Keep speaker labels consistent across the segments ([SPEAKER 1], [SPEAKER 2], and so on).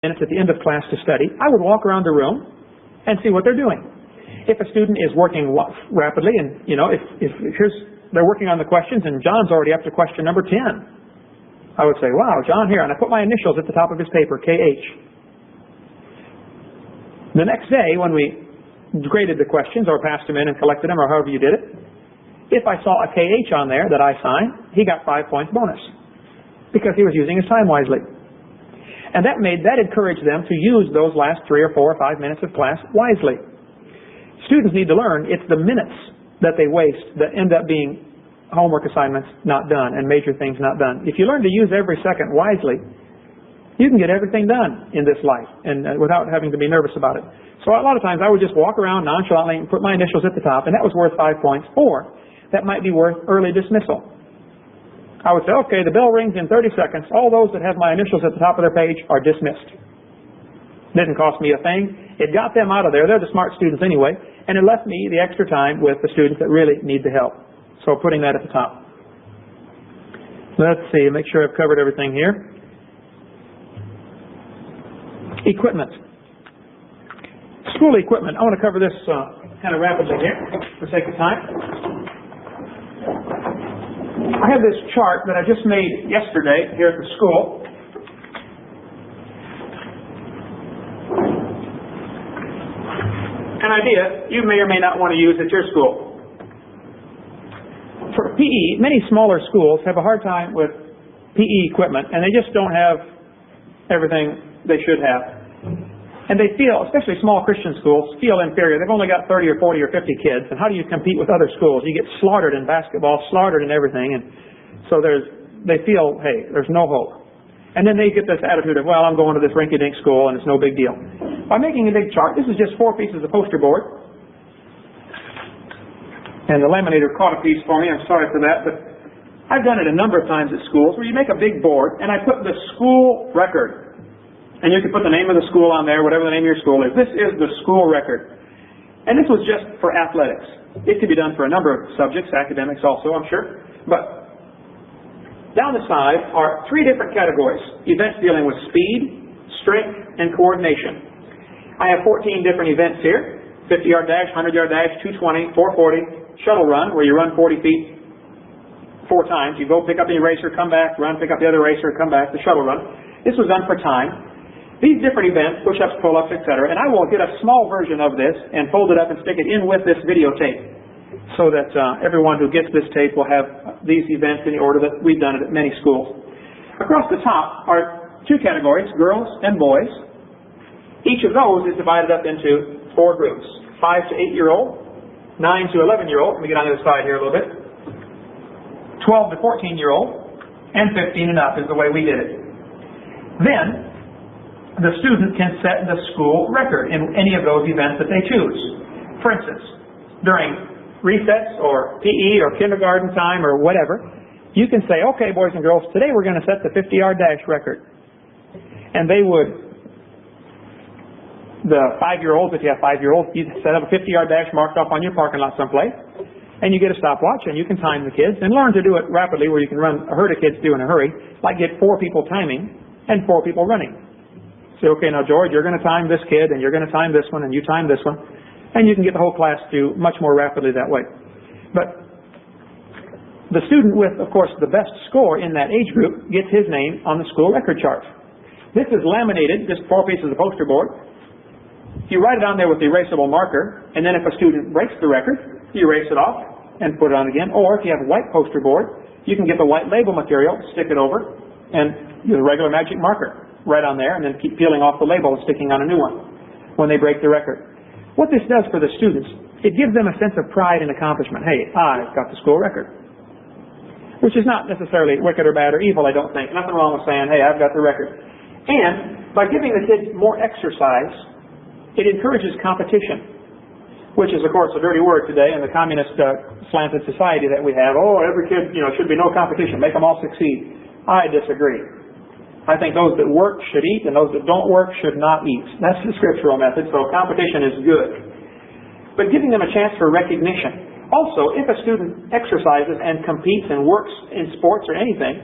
[SPEAKER 1] minutes at the end of class to study, I would walk around the room and see what they're doing. If a student is working rapidly, and if they're working on the questions and John's already up to question number 10, I would say, wow, John here, and I put my initials at the top of his paper, KH. The next day, when we graded the questions or passed them in and collected them, or however you did it, if I saw a KH on there that I signed, he got 5 points bonus because he was using his time wisely. And that encouraged them to use those last 3 or 4 or 5 minutes of class wisely. Students need to learn it's the minutes that they waste that end up being homework assignments not done and major things not done. If you learn to use every second wisely, you can get everything done in this life and without having to be nervous about it. So a lot of times I would just walk around nonchalantly and put my initials at the top, and that was worth 5 points, or that might be worth early dismissal. I would say, okay, the bell rings in 30 seconds. All those that have my initials at the top of their page are dismissed. Didn't cost me a thing. It got them out of there. They're the smart students anyway, and it left me the extra time with the students that really need the help. So putting that at the top. Let's see, make sure I've covered everything here. Equipment. School equipment. I want to cover this kind of rapidly here for the sake of time. I have this chart that I just made yesterday here at the school. An idea you may or may not want to use at your school. For PE, many smaller schools have a hard time with PE equipment, and they just don't have everything they should have. And they feel, especially small Christian schools, feel inferior. They've only got 30 or 40 or 50 kids, and how do you compete with other schools? You get slaughtered in basketball, slaughtered in everything, and so they feel, hey, there's no hope. And then they get this attitude of, well, I'm going to this rinky-dink school, and it's no big deal. By making a big chart, this is just 4 pieces of poster board. And the laminator caught a piece for me, I'm sorry for that, but I've done it a number of times at schools where you make a big board, and I put the school record. And you can put the name of the school on there, whatever the name of your school is. This is the school record. And this was just for athletics. It could be done for a number of subjects, academics also, I'm sure. But down the side are 3 different categories. Events dealing with speed, strength, and coordination. I have 14 different events here. 50-yard dash, 100-yard dash, 220, 440, shuttle run, where you run 40 feet 4 times. You go pick up the eraser, come back, run, pick up the other eraser, come back, the shuttle run. This was done for time. These different events, push-ups, pull-ups, etc., and I will get a small version of this and fold it up and stick it in with this videotape so that everyone who gets this tape will have these events in the order that we've done it at many schools. Across the top are 2 categories, girls and boys. Each of those is divided up into 4 groups, 5 to 8-year-old, 9 to 11-year-old, let me get on the other side here a little bit, 12 to 14-year-old, and 15 and up is the way we did it. Then, the student can set the school record in any of those events that they choose. For instance, during recess or PE or kindergarten time or whatever, you can say, okay, boys and girls, today we're going to set the 50-yard dash record. And they would, the 5-year-olds, if you have 5-year-olds, you set up a 50-yard dash marked off on your parking lot someplace, and you get a stopwatch and you can time the kids and learn to do it rapidly where you can run a herd of kids do in a hurry, like get 4 people timing and 4 people running. Say, okay, now George, you're going to time this kid, and you're going to time this one, and you time this one, and you can get the whole class to much more rapidly that way. But the student with, of course, the best score in that age group gets his name on the school record chart. This is laminated, just 4 pieces of poster board. You write it on there with the erasable marker, and then if a student breaks the record, you erase it off and put it on again. Or if you have a white poster board, you can get the white label material, stick it over, and use a regular magic marker right on there, and then keep peeling off the label and sticking on a new one when they break the record. What this does for the students, it gives them a sense of pride and accomplishment. Hey, I've got the school record. Which is not necessarily wicked or bad or evil, I don't think. Nothing wrong with saying, hey, I've got the record. And by giving the kids more exercise, it encourages competition, which is, of course, a dirty word today in the communist slanted society that we have. Oh, every kid, should be no competition. Make them all succeed. I disagree. I think those that work should eat, and those that don't work should not eat. That's the scriptural method, so competition is good. But giving them a chance for recognition. Also, if a student exercises and competes and works in sports or anything,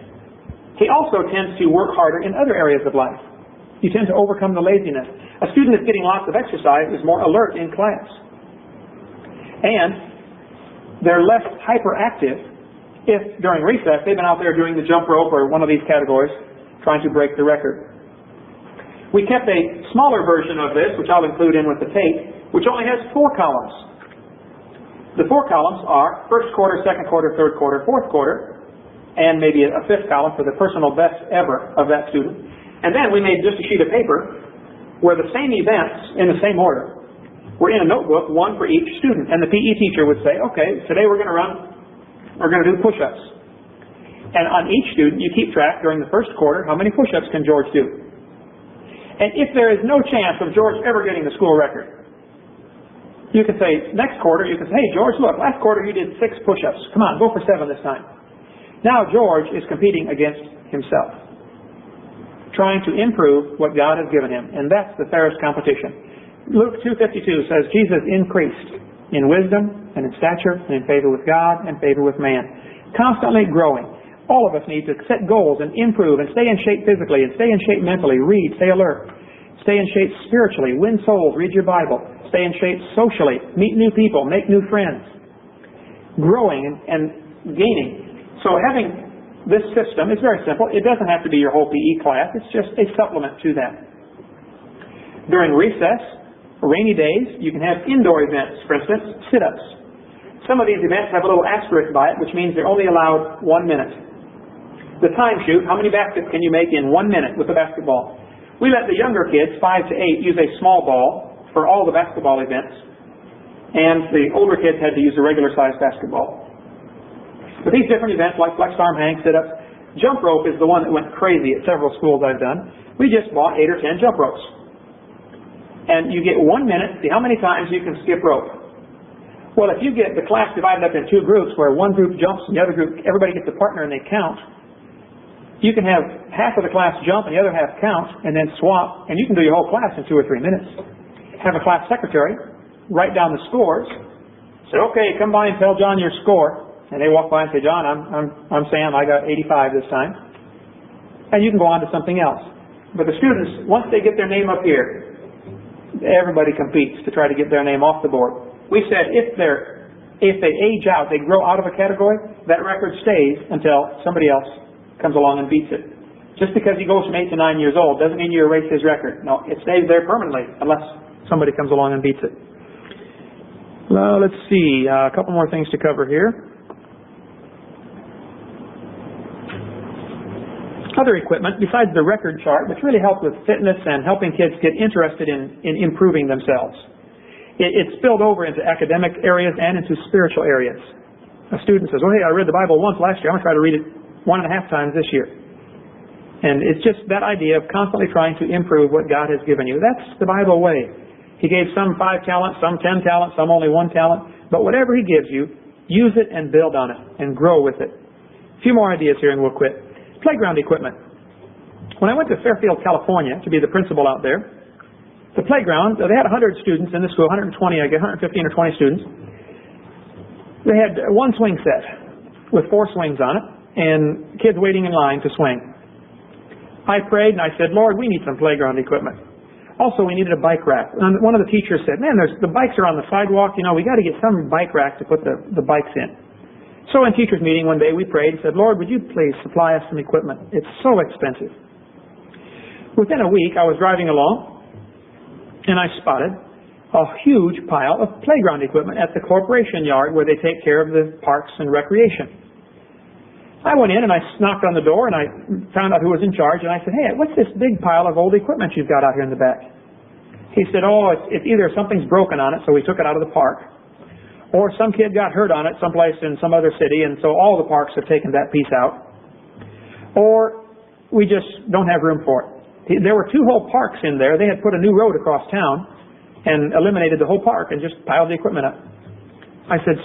[SPEAKER 1] he also tends to work harder in other areas of life. You tend to overcome the laziness. A student that's getting lots of exercise is more alert in class. And they're less hyperactive if during recess they've been out there doing the jump rope or one of these categories trying to break the record. We kept a smaller version of this, which I'll include in with the tape, which only has 4 columns. The 4 columns are first quarter, second quarter, third quarter, fourth quarter, and maybe a 5th column for the personal best ever of that student. And then we made just a sheet of paper where the same events in the same order were in a notebook, one for each student. And the PE teacher would say, okay, today we're going to do push-ups. And on each student, you keep track during the first quarter, how many push-ups can George do? And if there is no chance of George ever getting the school record, you can say, next quarter, you can say, hey, George, look, last quarter you did 6 push-ups. Come on, go for 7 this time. Now George is competing against himself, trying to improve what God has given him. And that's the fairest competition. Luke 2:52 says, Jesus increased in wisdom and in stature and in favor with God and favor with man. Constantly growing. All of us need to set goals and improve and stay in shape physically and stay in shape mentally. Read, stay alert. Stay in shape spiritually. Win souls. Read your Bible. Stay in shape socially. Meet new people. Make new friends. Growing and gaining. So having this system is very simple. It doesn't have to be your whole PE class. It's just a supplement to that. During recess, rainy days, you can have indoor events. For instance, sit-ups. Some of these events have a little asterisk by it, which means they're only allowed 1 minute. The time shoot, how many baskets can you make in 1 minute with a basketball? We let the younger kids, 5 to 8, use a small ball for all the basketball events, and the older kids had to use a regular-sized basketball. But these different events like flexed arm hang, sit-ups, jump rope is the one that went crazy at several schools I've done. We just bought 8 or 10 jump ropes. And you get 1 minute, see how many times you can skip rope. Well, if you get the class divided up in 2 groups where one group jumps and the other group, everybody gets a partner and they count, you can have half of the class jump and the other half count and then swap, and you can do your whole class in 2 or 3 minutes. Have a class secretary write down the scores. Say, okay, come by and tell John your score. And they walk by and say, John, I'm Sam, I got 85 this time. And you can go on to something else. But the students, once they get their name up here, everybody competes to try to get their name off the board. We said if they age out, they grow out of a category, that record stays until somebody else comes along and beats it. Just because he goes from 8 to 9 years old doesn't mean you erase his record. No, it stays there permanently unless somebody comes along and beats it. Well, let's see, a couple more things to cover here. Other equipment besides the record chart, which really helped with fitness and helping kids get interested in improving themselves. It spilled over into academic areas and into spiritual areas. A student says, well, hey, I read the Bible once last year. I'm going to try to read it 1.5 times this year. And it's just that idea of constantly trying to improve what God has given you. That's the Bible way. He gave some 5 talents, some 10 talents, some only 1 talent. But whatever He gives you, use it and build on it and grow with it. A few more ideas here and we'll quit. Playground equipment. When I went to Fairfield, California to be the principal out there, the playground, they had 100 students in the school, 120, I guess, 115 or 20 students. They had 1 swing set with 4 swings on it and kids waiting in line to swing. I prayed and I said, Lord, we need some playground equipment. Also, we needed a bike rack. And one of the teachers said, man, the bikes are on the sidewalk. You know, we got to get some bike rack to put the bikes in. So in teachers' meeting one day we prayed and said, Lord, would you please supply us some equipment? It's so expensive. Within a week I was driving along and I spotted a huge pile of playground equipment at the corporation yard where they take care of the parks and recreation. I went in and I knocked on the door and I found out who was in charge and I said, hey, what's this big pile of old equipment you've got out here in the back? He said, oh, it's either something's broken on it, so we took it out of the park, or some kid got hurt on it someplace in some other city, and so all the parks have taken that piece out. Or we just don't have room for it. There were 2 whole parks in there. They had put a new road across town and eliminated the whole park and just piled the equipment up. I said, sir,